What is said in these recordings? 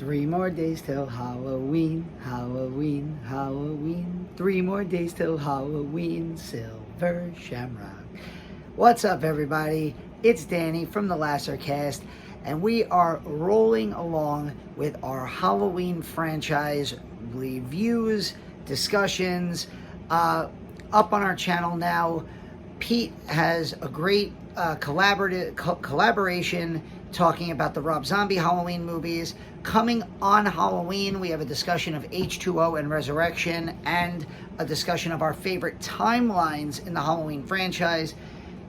3 more days till Halloween, Halloween, Halloween. 3 more days till Halloween, Silver Shamrock. What's up, everybody? It's Danny from the Lassercast, and we are rolling along with our Halloween franchise reviews, discussions, up on our channel now. Pete has a great collaboration talking about the Rob Zombie Halloween movies. Coming on Halloween, we have a discussion of H2O and Resurrection and a discussion of our favorite timelines in the Halloween franchise.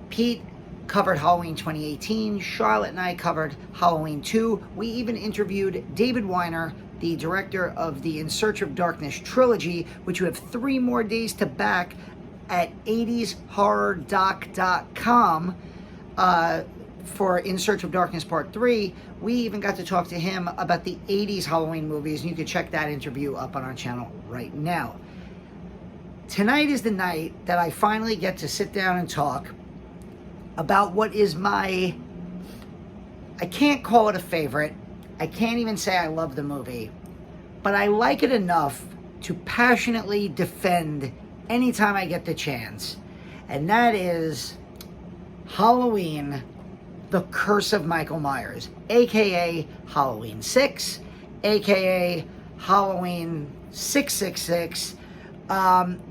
Pete covered Halloween 2018. Charlotte and I covered Halloween 2. We even interviewed David Weiner, the director of the In Search of Darkness trilogy, which you have 3 more days to back at 80shorrordoc.com for In Search of Darkness Part 3. We even got to talk to him about the 80s Halloween movies, and you can check that interview up on our channel right now. Tonight is the night that I finally get to sit down and talk about what is I can't call it a favorite. I can't even say I love the movie, but I like it enough to passionately defend anytime I get the chance. And that is Halloween, The Curse of Michael Myers, aka Halloween 6, aka Halloween 666.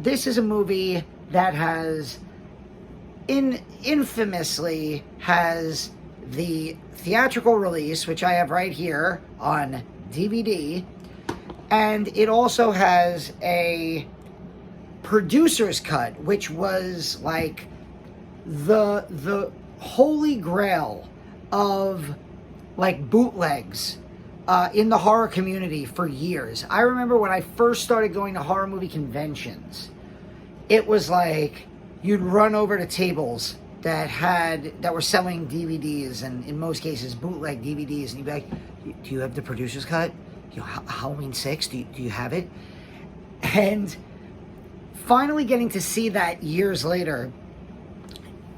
This is a movie that has infamously has the theatrical release, which I have right here on DVD, and it also has a producer's cut, which was like the holy grail of like bootlegs in the horror community for years. I remember when I first started going to horror movie conventions, it was like you'd run over to tables that were selling DVDs, and in most cases bootleg DVDs, and you'd be like, do you have the producer's cut? Halloween 6, do you have it? And finally getting to see that years later,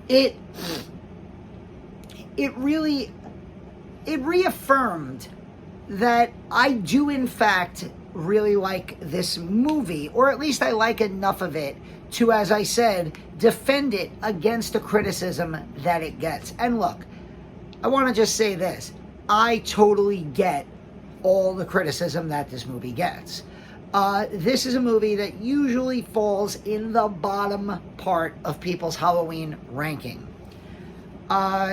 it reaffirmed that I do in fact really like this movie, or at least I like enough of it to, as I said, defend it against the criticism that it gets. And look, I want to just say this. I totally get all the criticism that this movie gets. This is a movie that usually falls in the bottom part of people's Halloween ranking.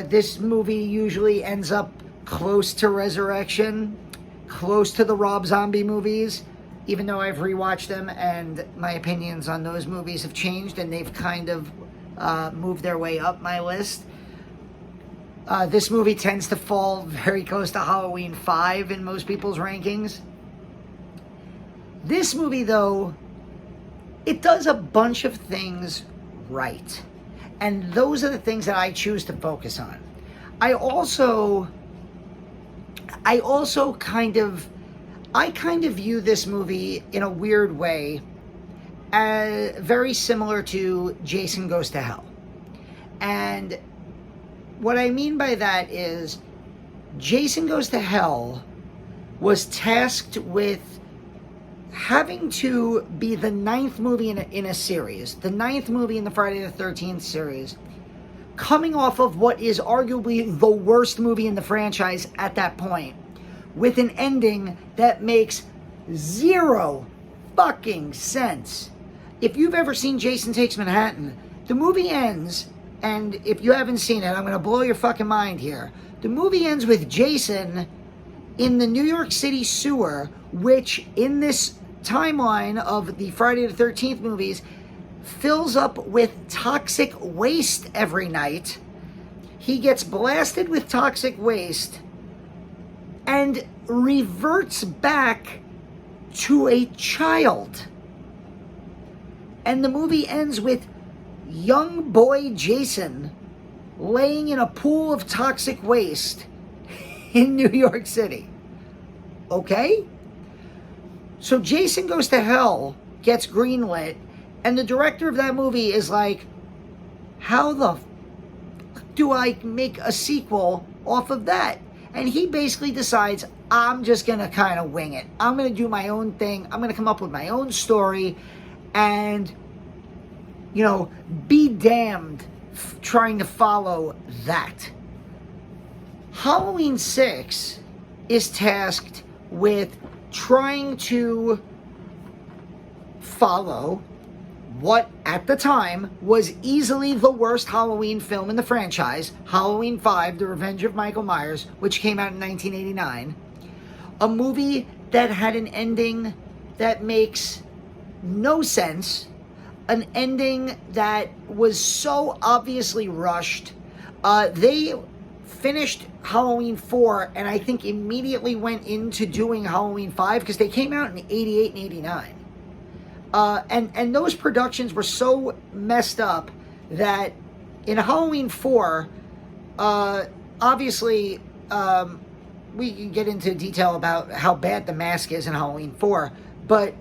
This movie usually ends up close to Resurrection, close to the Rob Zombie movies, even though I've rewatched them and my opinions on those movies have changed and they've kind of moved their way up my list. This movie tends to fall very close to Halloween 5 in most people's rankings. This movie, though, it does a bunch of things right. And those are the things that I choose to focus on. I also kind of view this movie in a weird way as very similar to Jason Goes to Hell. And what I mean by that is Jason Goes to Hell was tasked with having to be the 9th movie in a series, the 9th movie in the Friday the 13th series, coming off of what is arguably the worst movie in the franchise at that point, with an ending that makes 0 fucking sense. If you've ever seen Jason Takes Manhattan, the movie ends, and if you haven't seen it, I'm going to blow your fucking mind here. The movie ends with Jason in the New York City sewer, which in this timeline of the Friday the 13th movies fills up with toxic waste every night. He gets blasted with toxic waste and reverts back to a child. And the movie ends with young boy Jason laying in a pool of toxic waste in New York City. Okay? So Jason Goes to Hell gets greenlit, and the director of that movie is like, how the do I make a sequel off of that? And he basically decides, I'm just going to kind of wing it. I'm going to do my own thing. I'm going to come up with my own story and, you know, be damned trying to follow that. Halloween 6 is tasked with trying to follow what at the time was easily the worst Halloween film in the franchise, Halloween 5, The Revenge of Michael Myers, which came out in 1989. A movie that had an ending that makes no sense, an ending that was so obviously rushed. They finished Halloween 4 and I think immediately went into doing Halloween 5 because they came out in 88 and 89. And those productions were so messed up that in Halloween 4, obviously, we can get into detail about how bad the mask is in Halloween 4, but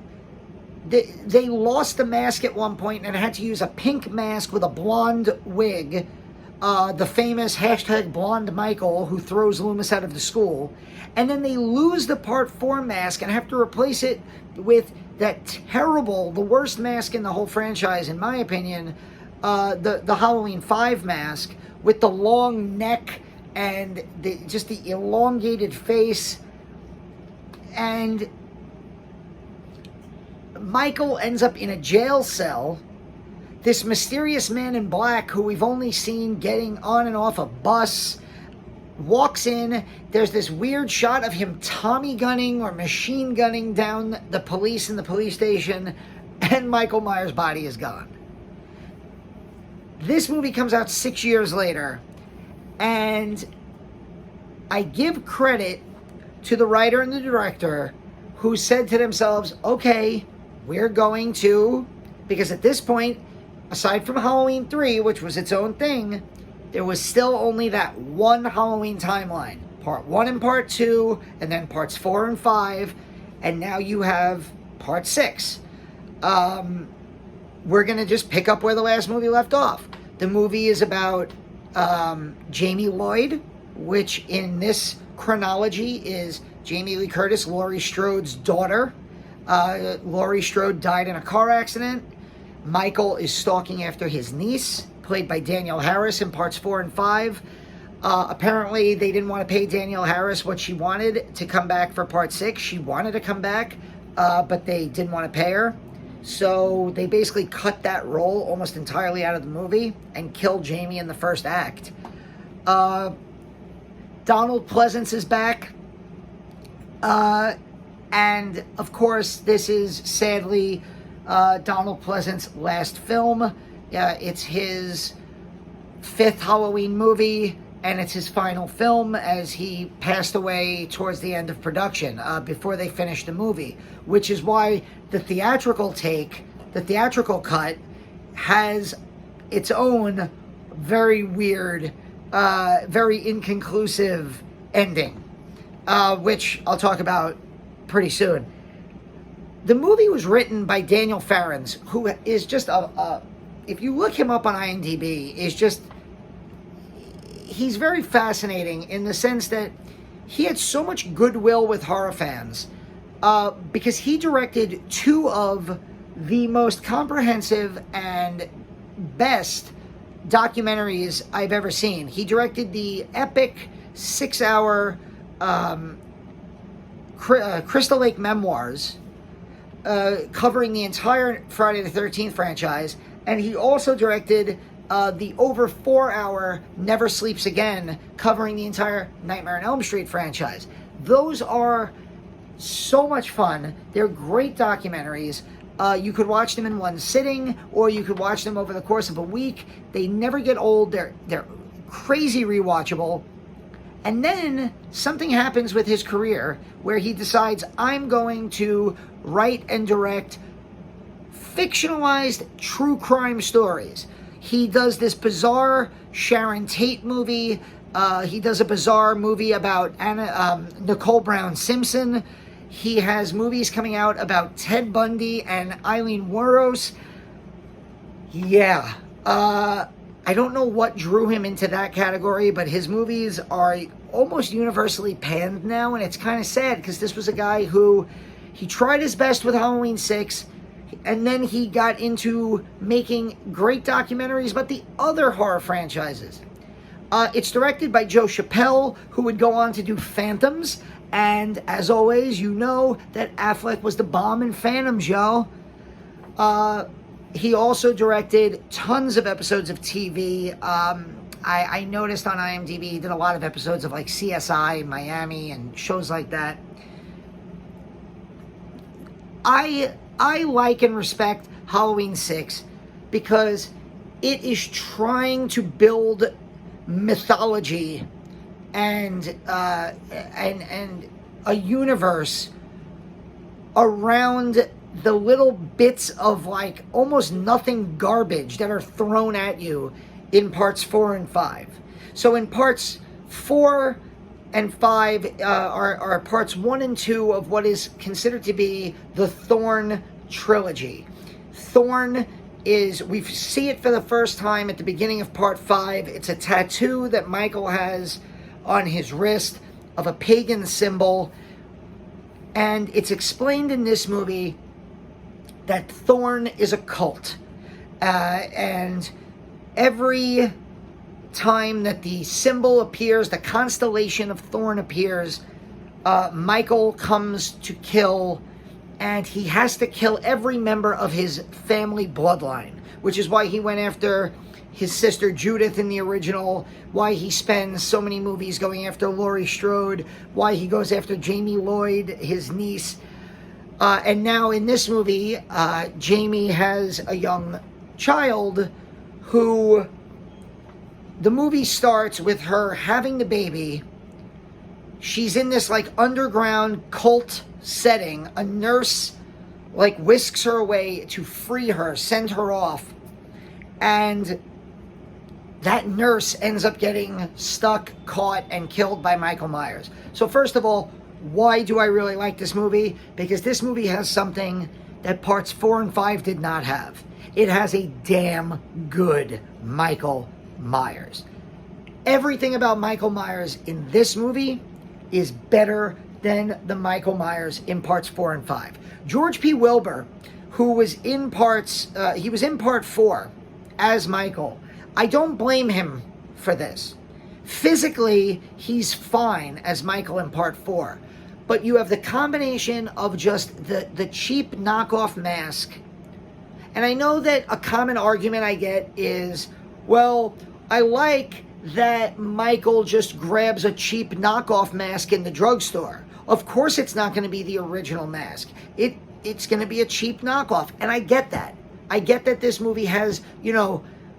they lost the mask at one point and had to use a pink mask with a blonde wig, the famous hashtag Blonde Michael, who throws Loomis out of the school, and then they lose the Part 4 mask and have to replace it with that terrible, the worst mask in the whole franchise, in my opinion, the Halloween 5 mask with the long neck and just the elongated face. And Michael ends up in a jail cell. This mysterious man in black, who we've only seen getting on and off a bus, walks in. There's this weird shot of him Tommy gunning or machine gunning down the police in the police station, and Michael Myers' body is gone. This movie comes out 6 years later, and I give credit to the writer and the director who said to themselves, okay, we're going to, because at this point, aside from Halloween 3, which was its own thing, there was still only that one Halloween timeline. Part 1 and Part 2, and then Parts 4 and 5, and now you have Part 6. We're going to just pick up where the last movie left off. The movie is about Jamie Lloyd, which in this chronology is Jamie Lee Curtis, Laurie Strode's daughter. Laurie Strode died in a car accident. Michael is stalking after his niece, played by Danielle Harris in Parts 4 and 5. Apparently, they didn't want to pay Danielle Harris what she wanted to come back for Part 6. She wanted to come back, but they didn't want to pay her. So they basically cut that role almost entirely out of the movie and killed Jamie in the first act. Donald Pleasance is back. And, of course, this is, sadly, Donald Pleasance's last film. It's his 5th Halloween movie, and it's his final film as he passed away towards the end of production, before they finished the movie, which is why the theatrical cut, has its own very weird, very inconclusive ending, which I'll talk about pretty soon. The movie was written by Daniel Farrens, who is just if you look him up on IMDb, he's very fascinating in the sense that he had so much goodwill with horror fans, because he directed 2 of the most comprehensive and best documentaries I've ever seen. He directed the epic 6-hour Crystal Lake Memoirs, covering the entire Friday the 13th franchise, and he also directed the over 4-hour Never Sleeps Again, covering the entire Nightmare on Elm Street franchise. Those are so much fun. They're great documentaries. You could watch them in one sitting, or you could watch them over the course of a week. They never get old. They're crazy rewatchable. And then something happens with his career where he decides, I'm going to write and direct fictionalized true crime stories. He does this bizarre Sharon Tate movie. He does a bizarre movie about Nicole Brown Simpson. He has movies coming out about Ted Bundy and Eileen Wuornos. Yeah. I don't know what drew him into that category, but his movies are almost universally panned now, and it's kind of sad because this was a guy who, he tried his best with Halloween 6, and then he got into making great documentaries about the other horror franchises. It's directed by Joe Chappelle, who would go on to do Phantoms, and as always, you know that Affleck was the bomb in Phantoms, yo. He also directed tons of episodes of TV. I noticed on IMDb he did a lot of episodes of like CSI in Miami and shows like that. I like and respect Halloween 6 because it is trying to build mythology and a universe around the little bits of like almost nothing garbage that are thrown at you in parts 4 and 5. So in parts 4 and 5 are parts 1 and 2 of what is considered to be the Thorn trilogy. Thorn is, we see it for the first time at the beginning of part 5. It's a tattoo that Michael has on his wrist of a pagan symbol, and it's explained in this movie that Thorn is a cult, and every time that the symbol appears, the constellation of Thorn appears, Michael comes to kill, and he has to kill every member of his family bloodline, which is why he went after his sister Judith in the original, why he spends so many movies going after Laurie Strode, why he goes after Jamie Lloyd, his niece. And now in this movie, Jamie has a young child who, the movie starts with her having the baby. She's in this like underground cult setting. A nurse like whisks her away to free her, send her off. And that nurse ends up getting stuck, caught, and killed by Michael Myers. So first of all, why do I really like this movie? Because this movie has something that parts 4 and 5 did not have. It has a damn good Michael Myers. Everything about Michael Myers in this movie is better than the Michael Myers in parts 4 and 5. George P. Wilbur, who was in he was in part 4 as Michael. I don't blame him for this. Physically, he's fine as Michael in part 4. But you have the combination of just the cheap knockoff mask. And I know that a common argument I get is, well, I like that Michael just grabs a cheap knockoff mask in the drugstore. Of course it's not going to be the original mask. It's going to be a cheap knockoff. And I get that. I get that this movie has,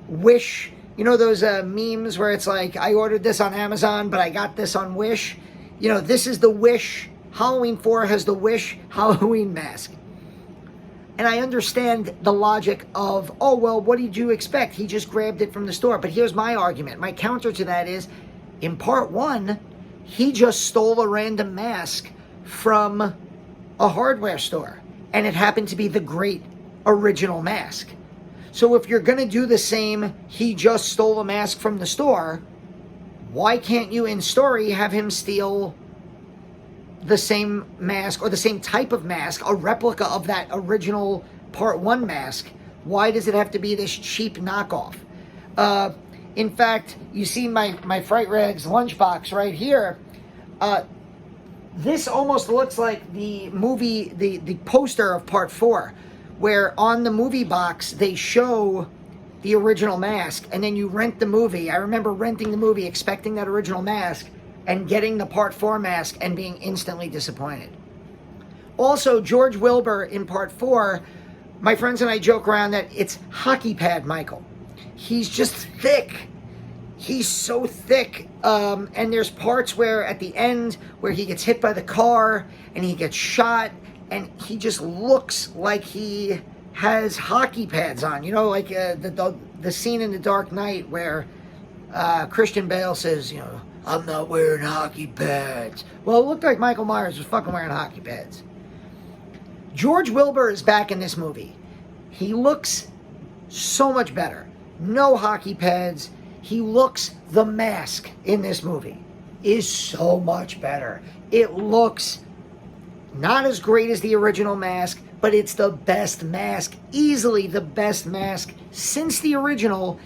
Wish, those memes where it's like, I ordered this on Amazon, but I got this on Wish. This is the Wish. Halloween 4 has the Wish Halloween mask. And I understand the logic of, oh, well, what did you expect? He just grabbed it from the store. But here's my argument. My counter to that is, in part 1, he just stole a random mask from a hardware store. And it happened to be the great original mask. So if you're going to do the same, he just stole a mask from the store, why can't you in story have him steal the same mask or the same type of mask, a replica of that original part 1 mask? Why does it have to be this cheap knockoff? In fact, you see my Fright Rags lunchbox right here. This almost looks like the movie, the poster of part 4, where on the movie box they show the original mask, and then you rent the movie. I remember renting the movie expecting that original mask and getting the part 4 mask and being instantly disappointed. Also, George Wilbur in part 4, my friends and I joke around that it's hockey pad Michael. He's just thick. He's so thick. And there's parts where at the end where he gets hit by the car and he gets shot, and he just looks like he has hockey pads on. Like the scene in The Dark Knight where Christian Bale says, I'm not wearing hockey pads. Well, it looked like Michael Myers was fucking wearing hockey pads. George Wilbur is back in this movie. He looks so much better. No hockey pads. He looks the mask in this movie. is so much better. It looks not as great as the original mask, but it's the best mask, easily the best mask since the original.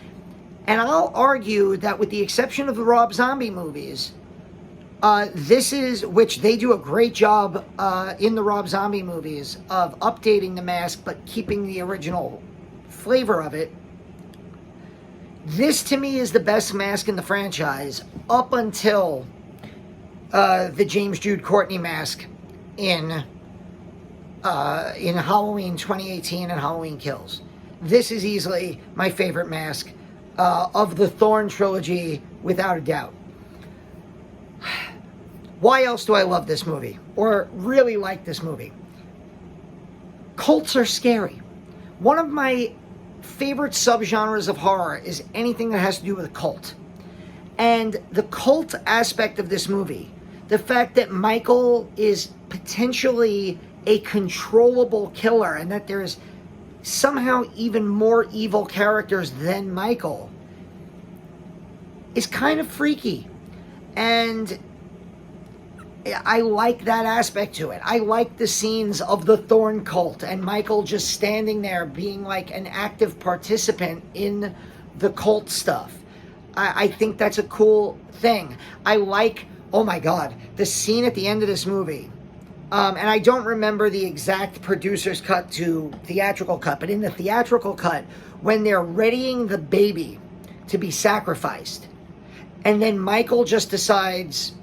And I'll argue that with the exception of the Rob Zombie movies, this is, which they do a great job in the Rob Zombie movies of updating the mask but keeping the original flavor of it. This to me is the best mask in the franchise up until the James Jude Courtney mask in Halloween 2018 and Halloween Kills. This is easily my favorite mask of the Thorn trilogy, without a doubt. Why else do I love this movie, or really like this movie? Cults are scary. One of my favorite subgenres of horror is anything that has to do with a cult. And the cult aspect of this movie, the fact that Michael is potentially a controllable killer and that there's somehow even more evil characters than Michael, is kind of freaky. And I like that aspect to it. I like the scenes of the Thorn cult and Michael just standing there being like an active participant in the cult stuff. I think that's a cool thing. I like, oh my God, the scene at the end of this movie. And I don't remember the exact producer's cut to theatrical cut, but in the theatrical cut, when they're readying the baby to be sacrificed, and then Michael just decides,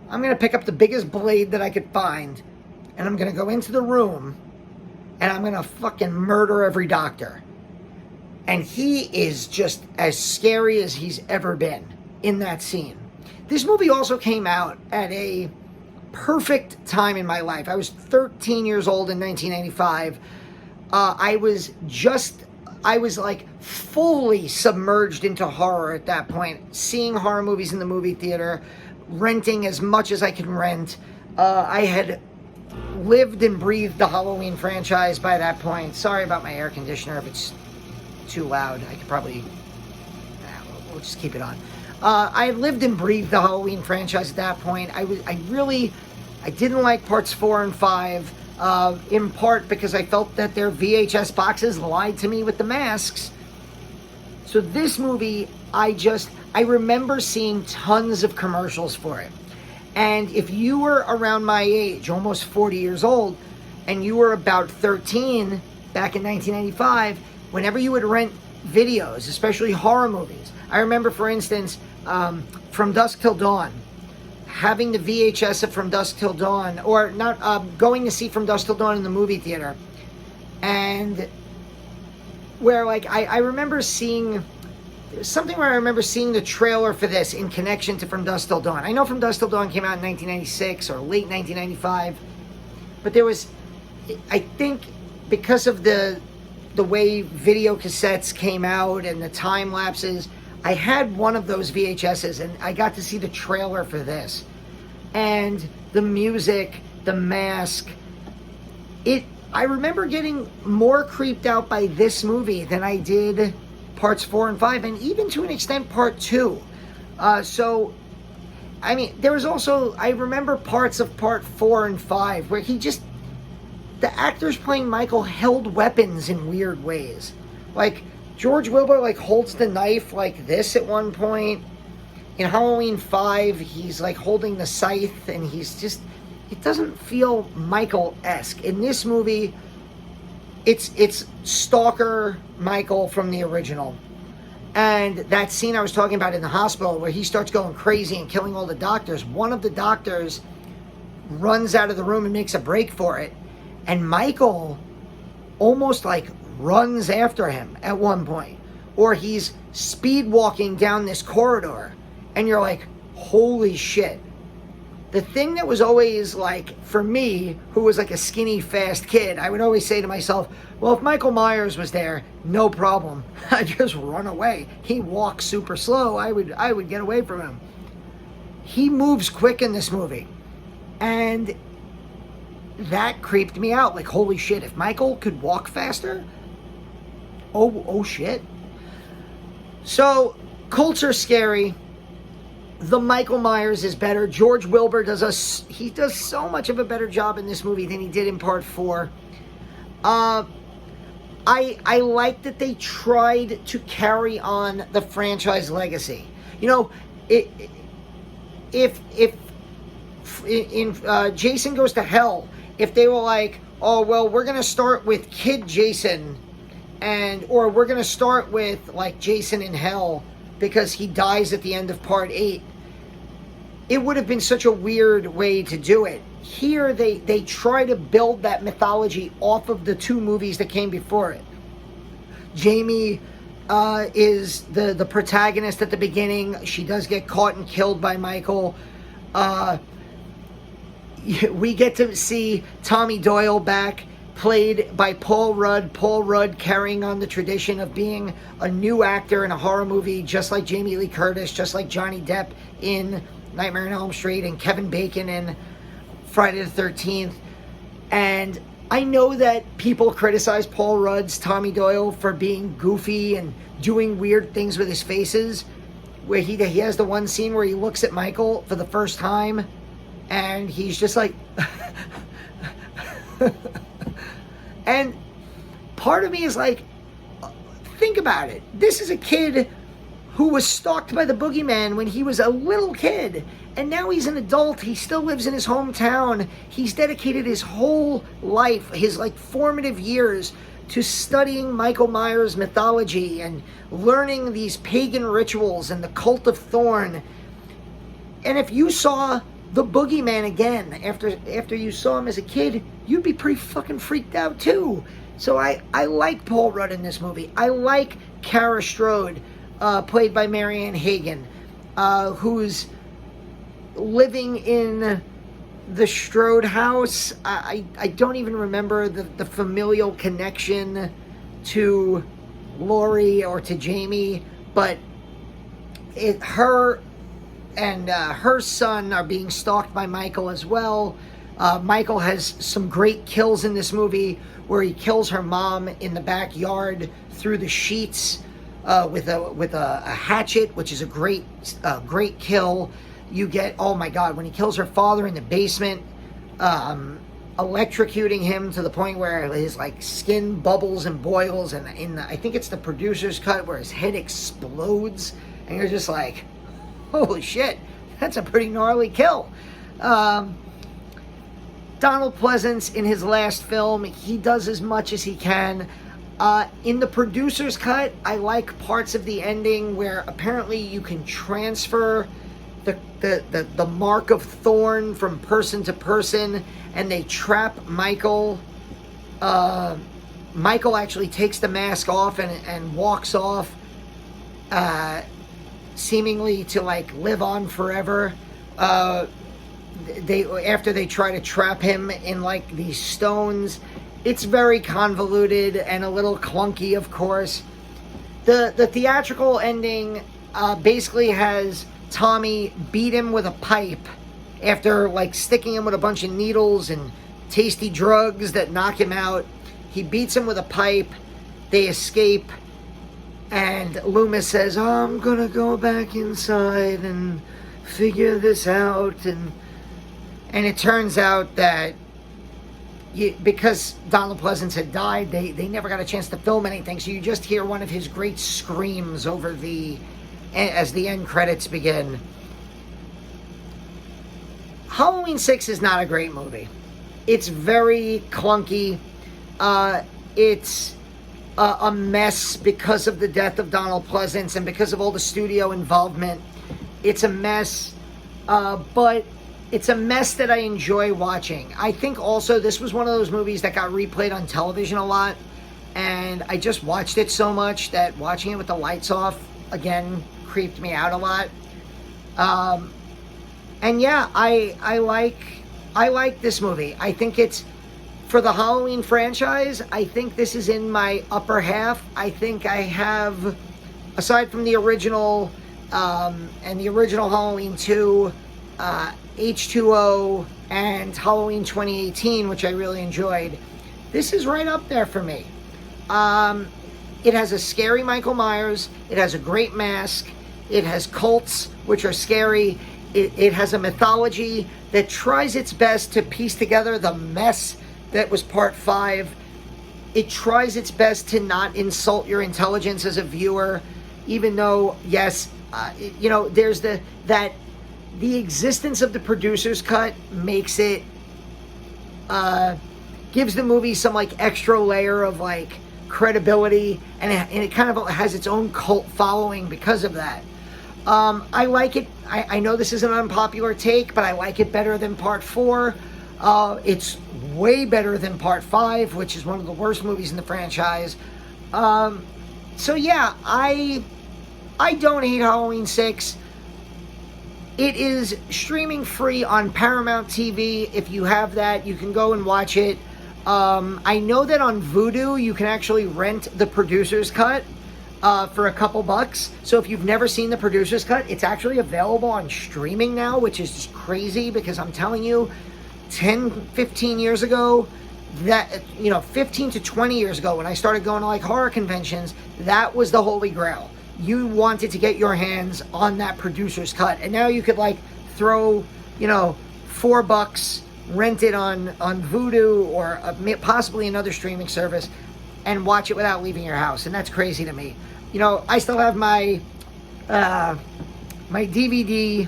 I'm going to pick up the biggest blade that I could find, and I'm going to go into the room, and I'm going to fucking murder every doctor. And he is just as scary as he's ever been in that scene. This movie also came out at a perfect time in my life. I was 13 years old in 1995. I was like fully submerged into horror at that point, seeing horror movies in the movie theater, renting as much as I could rent. I had lived and breathed the Halloween franchise by that point. Sorry about my air conditioner if it's too loud. I could probably, we'll just keep it on. I had lived and breathed the Halloween franchise at that point. I didn't like parts 4 and 5, in part because I felt that their VHS boxes lied to me with the masks. So this movie, I remember seeing tons of commercials for it. And if you were around my age, almost 40 years old, and you were about 13 back in 1995, whenever you would rent videos, especially horror movies, I remember, for instance, From Dusk Till Dawn, having the VHS of From Dusk Till Dawn, or not, going to see From Dusk Till Dawn in the movie theater, and where, like, I remember seeing something where I remember seeing the trailer for this in connection to From Dusk Till Dawn. I know From Dusk Till Dawn came out in 1996 or late 1995, but there was, I think, because of the way video cassettes came out and the time lapses, I had one of those VHSs and I got to see the trailer for this. And the music, the mask, I remember getting more creeped out by this movie than I did parts 4 and 5, and even to an extent part 2. So, I mean, there was also, I remember parts of part 4 and 5 where the actors playing Michael held weapons in weird ways. Like, George Wilbur, like, holds the knife like this at one point. In Halloween 5, he's, like, holding the scythe, and he's just, it doesn't feel Michael-esque. In this movie, it's Stalker Michael from the original. And that scene I was talking about in the hospital where he starts going crazy and killing all the doctors, one of the doctors runs out of the room and makes a break for it. And Michael almost like runs after him at one point. Or he's speed walking down this corridor and you're like, holy shit. The thing that was always like, for me, who was like a skinny, fast kid, I would always say to myself, well, if Michael Myers was there, no problem. I'd just run away. He walks super slow. I would get away from him. He moves quick in this movie. And that creeped me out. Like, holy shit, if Michael could walk faster, oh shit. So, cults are scary. the Michael Myers is better. George Wilbur does so much of a better job in this movie than he did in part 4. I like that they tried to carry on the franchise legacy. You know, if in Jason Goes to Hell, if they were like, oh well, we're gonna start with Kid Jason, or we're gonna start with like Jason in Hell because he dies at the end of part 8, it would have been such a weird way to do it. Here they try to build that mythology off of the 2 movies that came before it. Jamie is the protagonist at the beginning. She does get caught and killed by Michael. We get to see Tommy Doyle back, played by Paul Rudd. Paul Rudd carrying on the tradition of being a new actor in a horror movie, just like Jamie Lee Curtis, just like Johnny Depp in Nightmare on Elm Street, and Kevin Bacon in Friday the 13th. And I know that people criticize Paul Rudd's Tommy Doyle for being goofy and doing weird things with his faces, where he has the one scene where he looks at Michael for the first time and he's just like and part of me is like, think about it. This is a kid who was stalked by the boogeyman when he was a little kid, and now he's an adult. He still lives in his hometown. He's dedicated his whole life, his like formative years, to studying Michael Myers mythology and learning these pagan rituals and the cult of Thorn. And if you saw the boogeyman again after you saw him as a kid, you'd be pretty fucking freaked out too. So I like Paul Rudd in this movie. I like Kara Strode, played by Marianne Hagen, who's living in the Strode house. I don't even remember the familial connection to Laurie or to Jamie, but her and her son are being stalked by Michael as well. Michael has some great kills in this movie where he kills her mom in the backyard through the sheets with a hatchet, which is a great kill. You get, oh my god, when he kills her father in the basement, electrocuting him to the point where his like skin bubbles and boils, and I think it's the producer's cut where his head explodes, and you're just like, holy shit, that's a pretty gnarly kill. Donald Pleasance, in his last film, he does as much as he can. In the producer's cut, I like parts of the ending where apparently you can transfer the mark of Thorn from person to person, and they trap Michael. Michael actually takes the mask off and walks off, seemingly to like live on forever. After they try to trap him in like these stones. It's very convoluted and a little clunky, of course. The theatrical ending basically has Tommy beat him with a pipe after like sticking him with a bunch of needles and tasty drugs that knock him out. He beats him with a pipe. They escape, and Loomis says, oh, I'm gonna go back inside and figure this out. And it turns out that because Donald Pleasance had died, they never got a chance to film anything, so you just hear one of his great screams as the end credits begin. Halloween 6 is not a great movie. It's very clunky. It's a mess because of the death of Donald Pleasance and because of all the studio involvement. It's a mess, but it's a mess that I enjoy watching. I think also this was one of those movies that got replayed on television a lot, and I just watched it so much that watching it with the lights off again creeped me out a lot. And yeah, I like this movie. I think it's, for the Halloween franchise, I think this is in my upper half. I think I have, aside from the original and the original Halloween 2, H2O, and Halloween 2018, which I really enjoyed, this is right up there for me. It has a scary Michael Myers. It has a great mask. It has cults, which are scary. It has a mythology that tries its best to piece together the mess that was part 5. It tries its best to not insult your intelligence as a viewer, even though, yes, there's the existence of the producer's cut makes it, gives the movie some like extra layer of like credibility, and it kind of has its own cult following because of that. I like it. I know this is an unpopular take, but I like it better than part 4. It's way better than part 5, which is one of the worst movies in the franchise. So yeah, I don't hate Halloween 6. It is streaming free on Paramount TV. If you have that, you can go and watch it. I know that on Vudu, you can actually rent the producer's cut for a couple bucks. So if you've never seen the producer's cut, it's actually available on streaming now, which is just crazy because I'm telling you, 10, 15 years ago, 15 to 20 years ago when I started going to like horror conventions, that was the holy grail. You wanted to get your hands on that producer's cut, and now you could like throw, $4, rent it on Vudu or possibly another streaming service, and watch it without leaving your house, and that's crazy to me. I still have my my DVD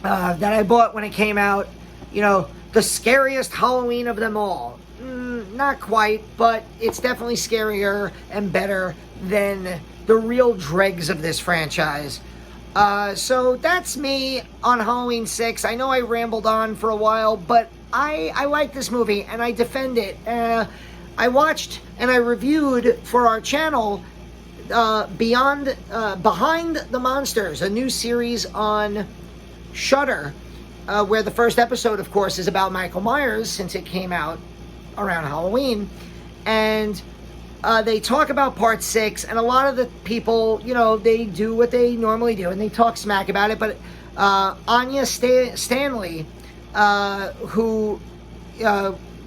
that I bought when it came out. The scariest Halloween of them all. Not quite, but it's definitely scarier and better than the real dregs of this franchise. So that's me on Halloween 6. I know I rambled on for a while, but I like this movie and I defend it. I watched and I reviewed for our channel Behind the Monsters, a new series on Shudder, where the first episode, of course, is about Michael Myers since it came out around Halloween. And they talk about part 6, and a lot of the people, they do what they normally do, and they talk smack about it. But Anya Stanley, who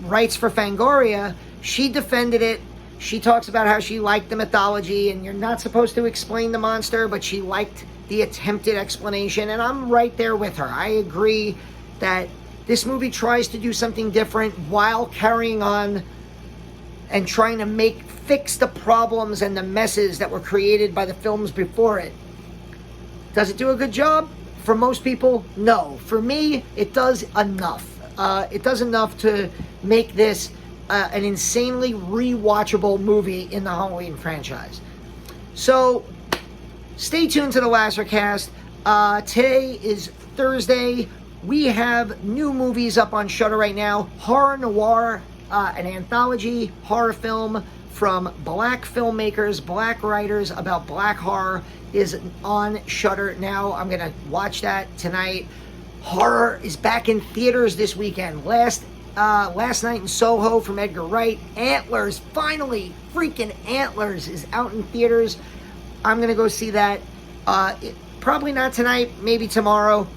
writes for Fangoria, she defended it. She talks about how she liked the mythology, and you're not supposed to explain the monster, but she liked the attempted explanation, and I'm right there with her. I agree that this movie tries to do something different while carrying on and trying to fix the problems and the messes that were created by the films before it. Does it do a good job? For most people, no. For me, it does enough. It does enough to make this an insanely rewatchable movie in the Halloween franchise. So, stay tuned to the Lasercast. Today is Thursday. We have new movies up on Shudder right now. Horror Noir, an anthology horror film from black filmmakers, black writers about black horror, is on Shudder now. I'm going to watch that tonight. Horror is back in theaters this weekend. Last Night in Soho from Edgar Wright. Antlers, finally, freaking Antlers is out in theaters. I'm going to go see that. Probably not tonight, maybe tomorrow.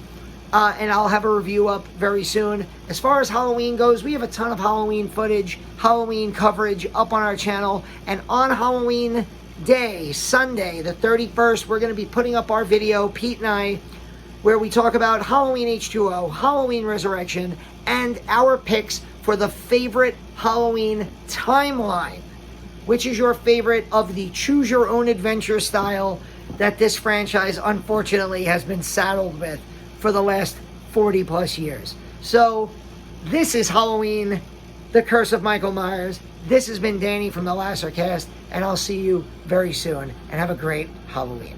And I'll have a review up very soon. As far as Halloween goes, we have a ton of Halloween footage, Halloween coverage up on our channel. And on Halloween Day, Sunday, the 31st, we're going to be putting up our video, Pete and I, where we talk about Halloween H2O, Halloween Resurrection, and our picks for the favorite Halloween timeline. Which is your favorite of the choose your own adventure style that this franchise unfortunately has been saddled with for the last 40 plus years. So this is Halloween, The Curse of Michael Myers. This has been Danny from the Lasercast, and I'll see you very soon, and have a great Halloween.